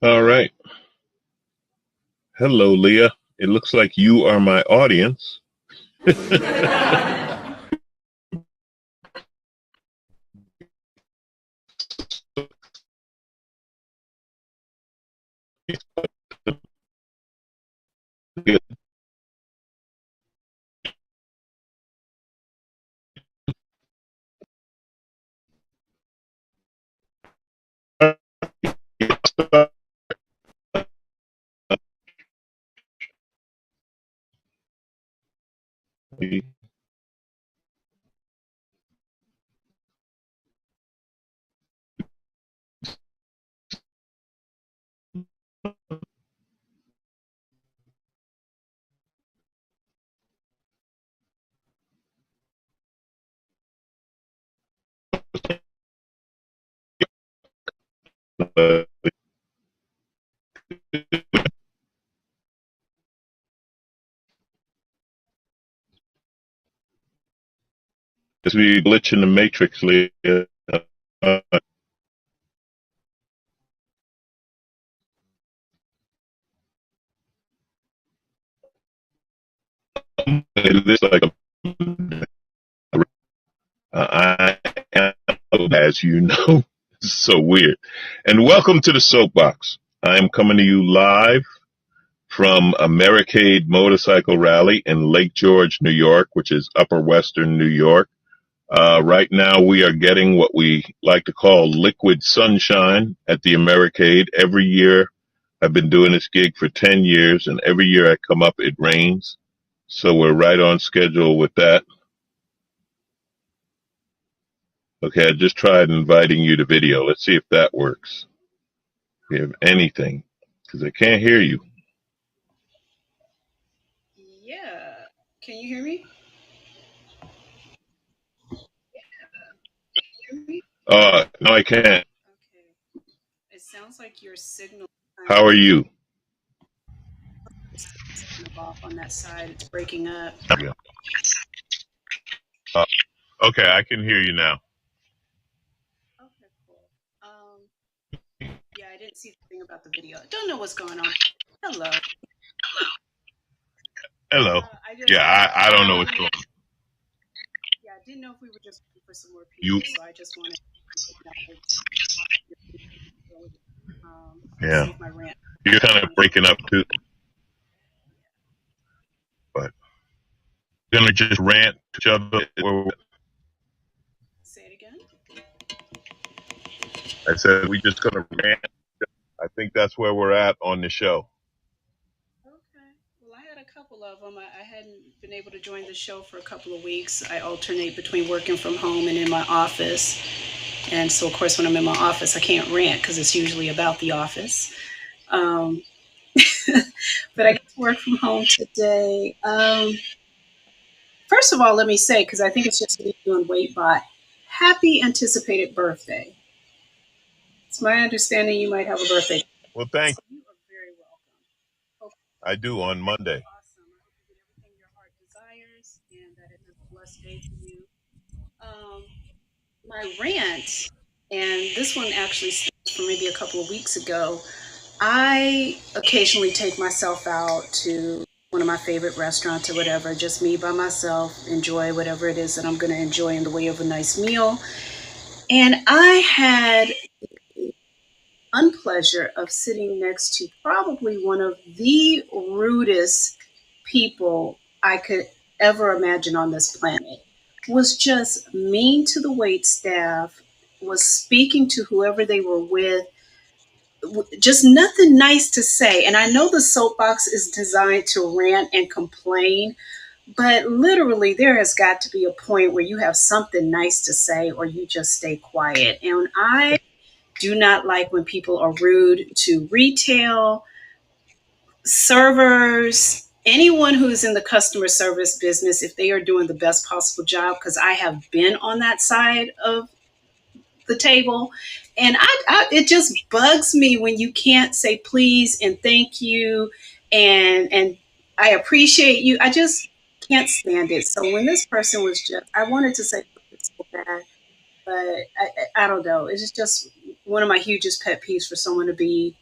All right. Hello, Leah. It looks like you are my audience. As we glitch in the matrix, Leah. It looks like I am, as you know, so weird. And welcome to the SoapBox. I am coming to you live from Americade Motorcycle Rally in Lake George, New York, which is Upper Western New York. Right now, we are getting what we like to call liquid sunshine at the Americade. Every year, I've been doing this gig for 10 years, and every year I come up, it rains. So we're right on schedule with that. Okay, I just tried inviting you to video. Let's see if that works. If you have anything, because I can't hear you. Yeah. Can you hear me? No, I can't. Okay. It sounds like your signal How are you? is kind of off on that side. It's breaking up. Yeah. Uh, okay, I can hear you now. Okay, cool. Yeah, I didn't see the thing about the video. I don't know what's going on. Hello. Hello. I just I don't know what's going on. yeah, I didn't know if we were just looking for some more You, people, so I just wanted to acknowledge yeah, see if my rant. you're kind of breaking up too, but gonna just rant to each other. Say it again. I said we just gonna rant. I think that's where we're at on the show. Okay. Well, I had a couple of them. I hadn't been able to join the show for a couple of weeks. I alternate between working from home and in my office. And so, of course, when I'm in my office, I can't rant because it's usually about the office. Um, but I get to work from home today. First of all, let me say, because I think it's just me doing WaitBot. happy anticipated birthday. It's my understanding you might have a birthday. Well, thank So you are very welcome. Hope I do on Monday. awesome. I hope you get everything your heart desires and that it is a blessed day for you. Um, my rant, and this one actually started from maybe a couple of weeks ago. I occasionally take myself out to one of my favorite restaurants or whatever, just me by myself, enjoy whatever it is that I'm going to enjoy in the way of a nice meal. And I had unpleasure of sitting next to probably one of the rudest people I could ever imagine on this planet. Was just mean to the wait staff, was speaking to whoever they were with, just nothing nice to say. And I know the soapbox is designed to rant and complain, but literally there has got to be a point where you have something nice to say or you just stay quiet. And I do not like when people are rude to retail, servers, anyone who's in the customer service business, if they are doing the best possible job, because I have been on that side of the table. And it just bugs me when you can't say please and thank you and I appreciate you. I just can't stand it. So when this person was just, I wanted to say it's so bad, but I don't know. It's just one of my hugest pet peeves for someone to be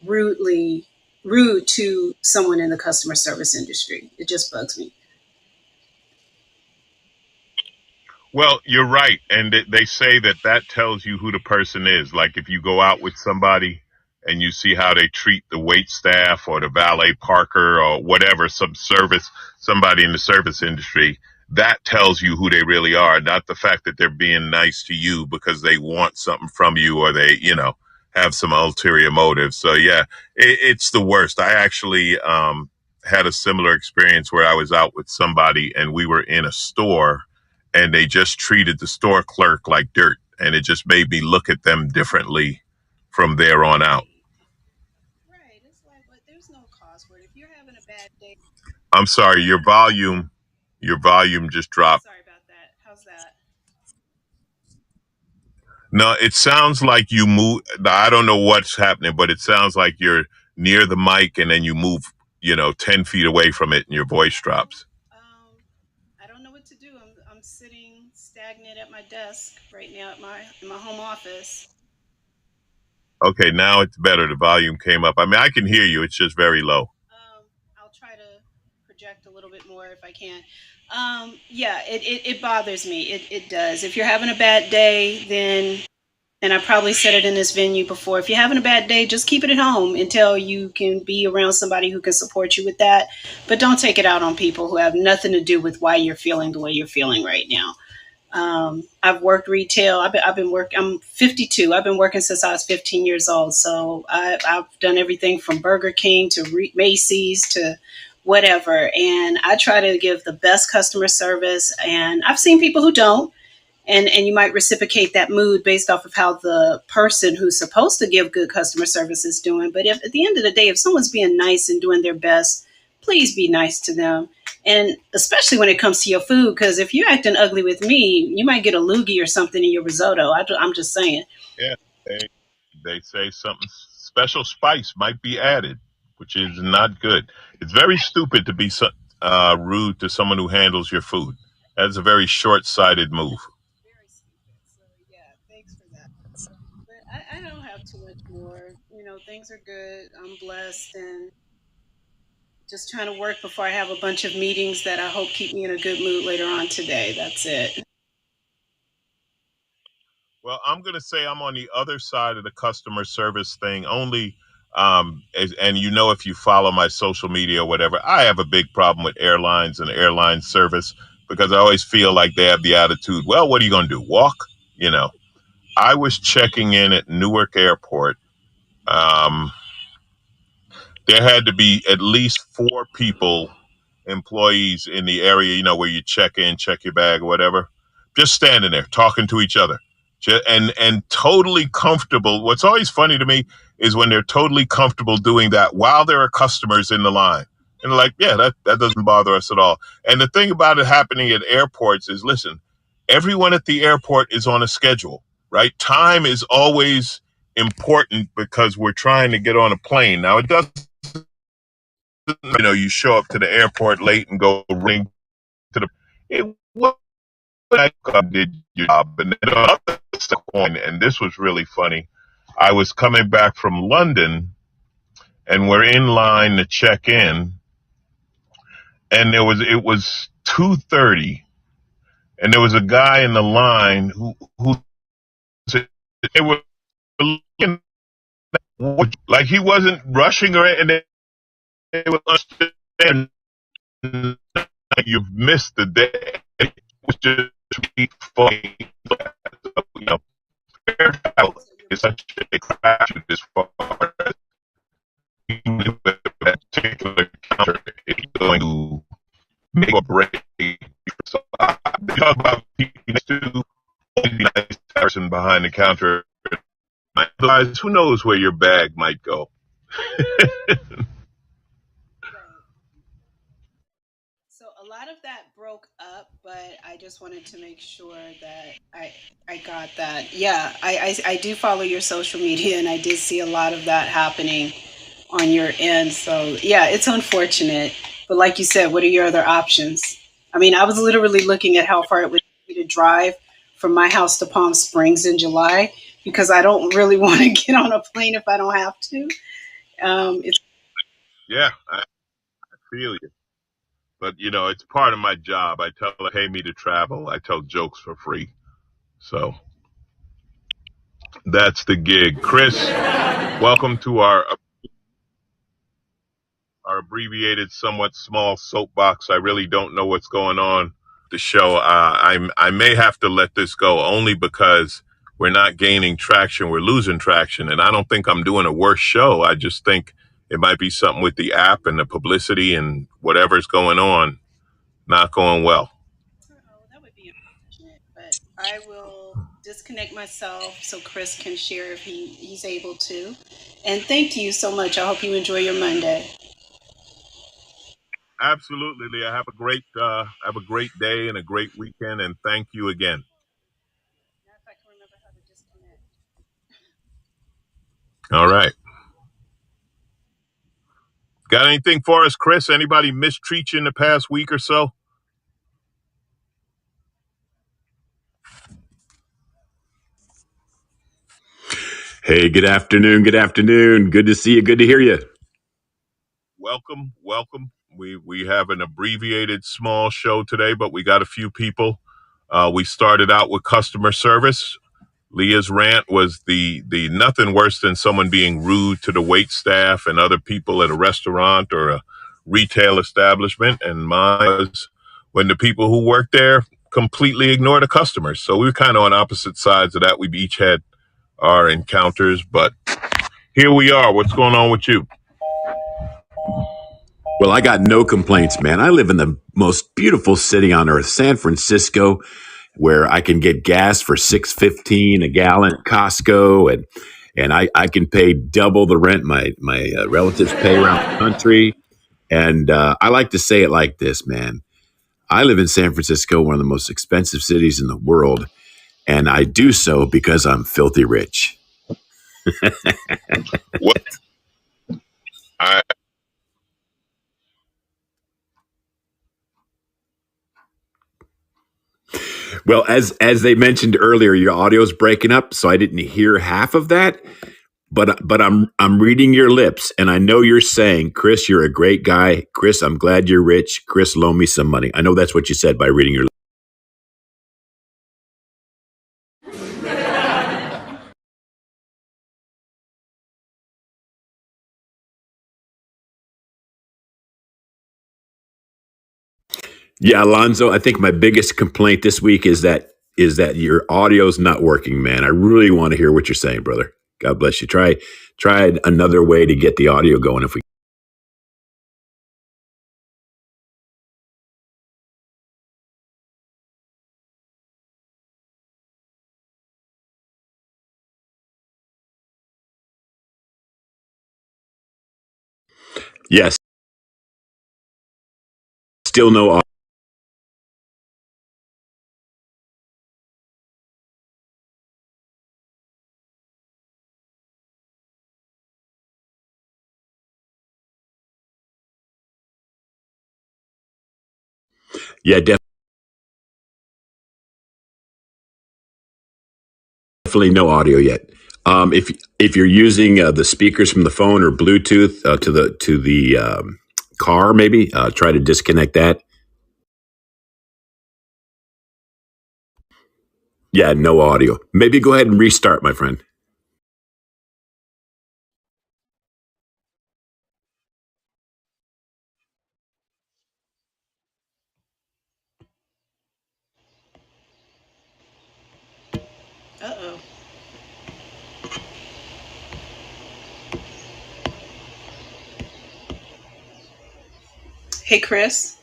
rudely rude to someone in the customer service industry. It just bugs me. Well, you're right, and they say that that tells you who the person is. Like if you go out with somebody and you see how they treat the wait staff or the valet parker or whatever, some service, somebody in the service industry, that tells you who they really are, not the fact that they're being nice to you because they want something from you or they, have some ulterior motive. So yeah, it's the worst. I actually had a similar experience where I was out with somebody and we were in a store and they just treated the store clerk like dirt. And it just made me look at them differently from there on out. Right. Right. It's like, but there's no cause for it. If you're having a bad day, I'm sorry, your volume just dropped. sorry about that. How's that? No, it sounds like you move. I don't know what's happening, but it sounds like you're near the mic and then you move, 10 feet away from it and your voice Well, drops. I don't know what to do. I'm sitting stagnant at my desk right now at my in my home office. Okay, now it's better. The volume came up. I mean, I can hear you. It's just very low. I'll try to project a little bit more if I can. Yeah, it bothers me. It does. If you're having a bad day, then, and I probably said it in this venue before, if you're having a bad day, just keep it at home until you can be around somebody who can support you with that. But don't take it out on people who have nothing to do with why you're feeling the way you're feeling right now. I've worked retail. I've been working. I'm 52. I've been working since I was 15 years old. So I've done everything from Burger King to Macy's to whatever. And I try to give the best customer service. And I've seen people who don't. And you might reciprocate that mood based off of how the person who's supposed to give good customer service is doing. But if at the end of the day, if someone's being nice and doing their best, please be nice to them. And especially when it comes to your food, because if you're acting ugly with me, you might get a loogie or something in your risotto. I'm just saying. Yeah, they say something special spice might be added, which is Right. not good. It's very stupid to be rude to someone who handles your food. That's a very short-sighted move. Very stupid. So yeah, thanks for that. But I don't have too much more. Things are good. I'm blessed and just trying to work before I have a bunch of meetings that I hope keep me in a good mood later on today. That's it. Well, I'm going to say I'm on the other side of the customer service thing only. And if you follow my social media or whatever, I have a big problem with airlines and airline service because I always feel like they have the attitude, well, what are you going to do? Walk? You know, I was checking in at Newark Airport. Um, there had to be at least four people, employees in the area, where you check in, check your bag or whatever, just standing there talking to each other. And totally comfortable. What's always funny to me is when they're totally comfortable doing that while there are customers in the line. And like, yeah, that doesn't bother us at all. And the thing about it happening at airports is, listen, everyone at the airport is on a schedule, right? Time is always important because we're trying to get on a plane. Now, it doesn't, you show up to the airport late and go ring to the, it was like did your job. And then the other point, and this was really funny. I was coming back from London and we're in line to check in, and it was 2:30, and there was a guy in the line who said they were looking like he wasn't rushing or anything. They would understand you've missed the day. It was just really funny. You know, fair travel is such a crash as far as that particular counter is going to make or break. So we talk about people next to the nice person behind the counter. Otherwise, who knows where your bag might go? Right. So a lot of that broke up, but I just wanted to make sure that I got that. Yeah, I do follow your social media, and I did see a lot of that happening on your end. So yeah, it's unfortunate. But like you said, what are your other options? I mean, I was literally looking at how far it would take me to drive from my house to Palm Springs in July because I don't really want to get on a plane if I don't have to. It's Yeah, I feel you. But it's part of my job. I tell her, pay me to travel. I tell jokes for free. So that's the gig. Chris, welcome to our abbreviated, somewhat small soapbox. I really don't know what's going on the show. I may have to let this go only because we're not gaining traction. We're losing traction, and I don't think I'm doing a worse show. I just think it might be something with the app and the publicity and whatever's going on, not going well. oh, that would be unfortunate, but I will disconnect myself so Chris can share if he's able to. And thank you so much. I hope you enjoy your Monday. Absolutely, Leah. Have a great day and a great weekend, and thank you again. Now, if I can remember how to disconnect. All right. Got anything for us, Chris? Anybody mistreat you in the past week or so? Hey, good afternoon. Good afternoon. Good to see you. Good to hear you. Welcome, welcome. We have an abbreviated small show today, but we got a few people. We started out with customer service. Leah's rant was the nothing worse than someone being rude to the wait staff and other people at a restaurant or a retail establishment. And mine was when the people who work there completely ignore the customers. So we were kind of on opposite sides of that. We each had our encounters, but here we are. What's going on with you? Well, I got no complaints, man. I live in the most beautiful city on earth, San Francisco, where I can get gas for $6.15 a gallon at Costco, and I can pay double the rent my relatives pay around the country. And I like to say it like this, man. I live in San Francisco, one of the most expensive cities in the world, and I do so because I'm filthy rich. What I Well, as they mentioned earlier, your audio is breaking up, so I didn't hear half of that. But I'm reading your lips, and I know you're saying, Chris, you're a great guy. Chris, I'm glad you're rich. Chris, loan me some money. I know that's what you said by reading your lips. Yeah, Alonzo, I think my biggest complaint this week is that your audio's not working, man. I really want to hear what you're saying, brother. God bless you. Try another way to get the audio going if we. Yes, still no Yeah, definitely no audio yet. If you're using the speakers from the phone or Bluetooth to the car, maybe try to disconnect that. Yeah, no audio. Maybe go ahead and restart, my friend. Uh-oh. Hey, Chris.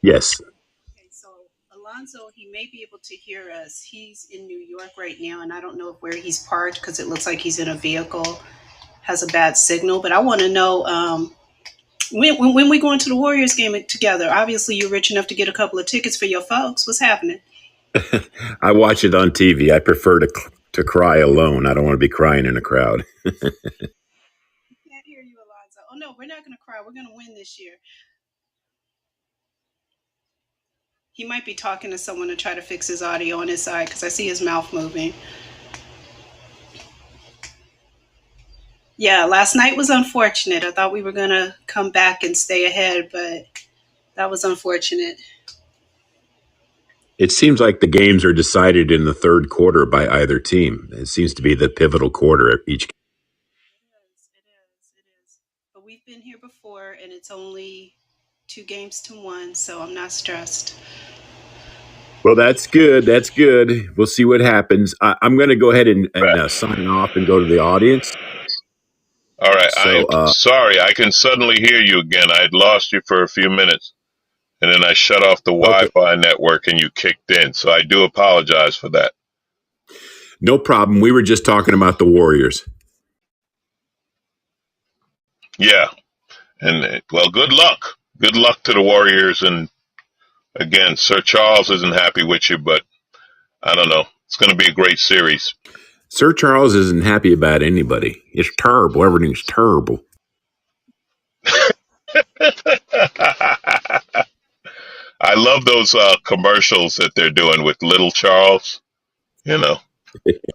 Yes. Okay, so Alonzo, he may be able to hear us. He's in New York right now, and I don't know where he's parked because it looks like he's in a vehicle, has a bad signal. But I want to know when we going to the Warriors game together. Obviously, you're rich enough to get a couple of tickets for your folks. What's happening? I watch it on TV. I prefer to cry alone. I don't want to be crying in a crowd. Can't hear you, Alonzo. Oh no, we're not going to cry. We're going to win this year. He might be talking to someone to try to fix his audio on his side because I see his mouth moving. Yeah, last night was unfortunate. I thought we were going to come back and stay ahead, but that was unfortunate. It seems like the games are decided in the third quarter by either team. It seems to be the pivotal quarter at each. It is. But we've been here before, and it's only 2 games to 1, so I'm not stressed. Well, that's good. That's good. We'll see what happens. I'm going to go ahead and sign off and go to the audience. All right. So, I'm sorry. I can suddenly hear you again. I had lost you for a few minutes, and then I shut off the okay, Wi-Fi network, and you kicked in. So I do apologize for that. no problem. We were just talking about the Warriors. Yeah. And well, good luck. Good luck to the Warriors. And again, Sir Charles isn't happy with you, but I don't know. It's going to be a great series. Sir Charles isn't happy about anybody. It's terrible. Everything's terrible. I love those commercials that they're doing with Little Charles. You know,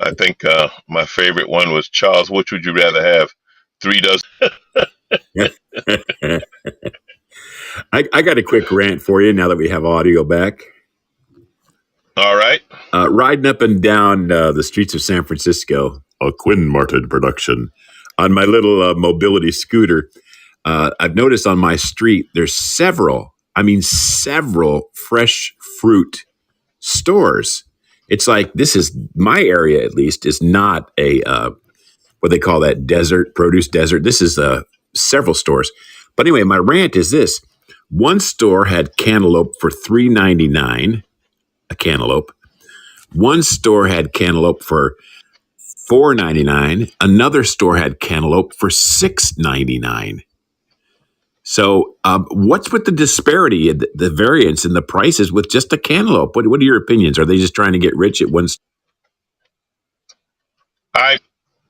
I think my favorite one was Charles. Which would you rather have? 3 dozen. I got a quick rant for you now that we have audio back. All right. Riding up and down the streets of San Francisco, a Quinn Martin production, on my little mobility scooter, I've noticed on my street there's several fresh fruit stores. It's like this is my area at least is not a what they call that desert produce desert. This is several stores. But anyway, my rant is this: one store had cantaloupe for $3.99 a cantaloupe. One store had cantaloupe for $4.99. Another store had cantaloupe for $6.99. So, what's with the disparity, the variance in the prices with just a cantaloupe? What are your opinions? Are they just trying to get rich at one? I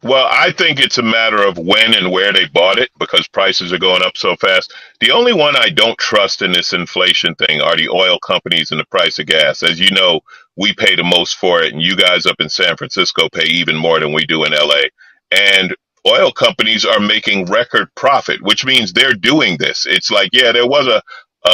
Well, I think it's a matter of when and where they bought it because prices are going up so fast. The only one I don't trust in this inflation thing are the oil companies and the price of gas. As you know, we pay the most for it, and you guys up in San Francisco pay even more than we do in LA. And oil companies are making record profit, which means they're doing this. It's like, yeah, there was a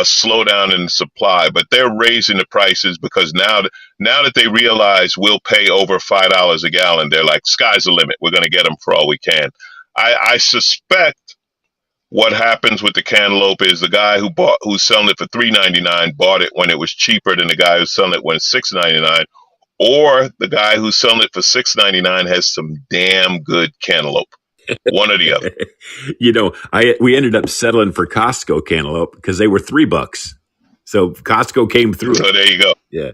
slowdown in supply, but they're raising the prices because now that they realize we'll pay over $5 a gallon, they're like, sky's the limit. We're going to get them for all we can. I suspect what happens with the cantaloupe is the guy who's selling it for $3.99 bought it when it was cheaper than the guy who's selling it when it's $6.99, or the guy who's selling it for $6.99 has some damn good cantaloupe. One or the other. We ended up settling for Costco cantaloupe because they were $3. So Costco came through. So there you go. Yeah.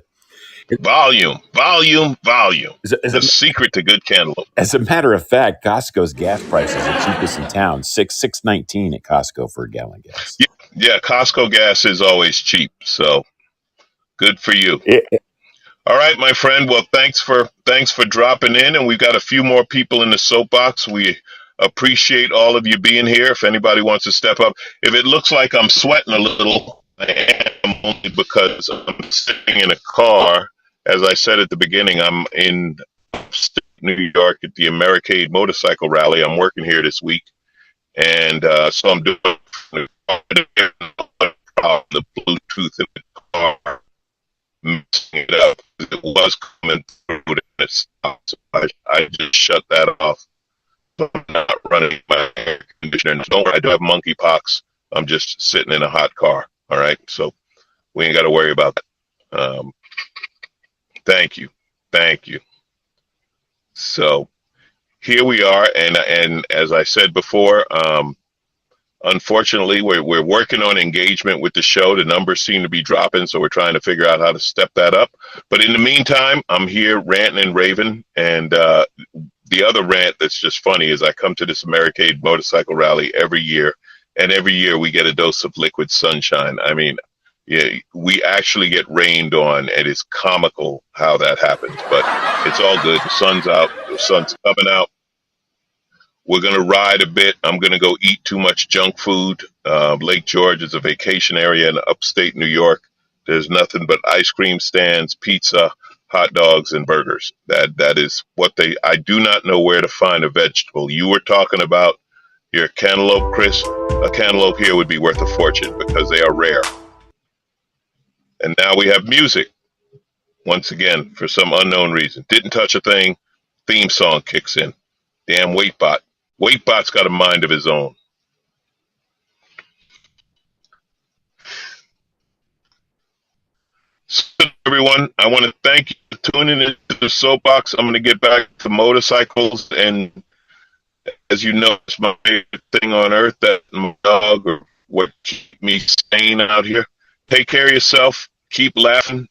Volume, volume, volume. As The a, secret to good cantaloupe. as a matter of fact, Costco's gas price is the cheapest in town. $6.19 at Costco for a gallon gas. Yeah, Costco gas is always cheap. So good for you. It, All right, my friend. Well, thanks for dropping in, and we've got a few more people in the soapbox. Appreciate all of you being here. If anybody wants to step up, if it looks like I'm sweating a little, I am only because I'm sitting in a car. As I said at the beginning, I'm in New York at the Americade Motorcycle Rally. I'm working here this week, and so I'm doing the Bluetooth in the car, messing it up. It was coming through and it stopped. So I just shut that off. So I'm not running my air conditioner. Don't worry, I don't have monkeypox. I'm just sitting in a hot car. All right, so we ain't got to worry about that. Thank you, thank you. So here we are, and as I said before, unfortunately, we're working on engagement with the show. The numbers seem to be dropping, so we're trying to figure out how to step that up. But in the meantime, I'm here ranting and raving. And the other rant that's just funny is I come to this Americade motorcycle rally every year, and every year we get a dose of liquid sunshine. I mean, yeah, we actually get rained on. It is comical how that happens, but it's all good. The sun's out. The sun's coming out. We're going to ride a bit. I'm going to go eat too much junk food. Lake George is a vacation area in upstate New York. There's nothing but ice cream stands, pizza, hot dogs, and burgers. That is what they. I do not know where to find a vegetable. You were talking about your cantaloupe, Chris. A cantaloupe here would be worth a fortune because they are rare. And now we have music once again for some unknown reason. Didn't touch a thing. Theme song kicks in. Damn Waitbot. Waitbot's got a mind of his own. So, everyone, I want to thank you for tuning into the Soapbox. I'm going to get back to motorcycles, and as you know, it's my favorite thing on earth, that my dog or what keep me sane out here. Take care of yourself. Keep laughing.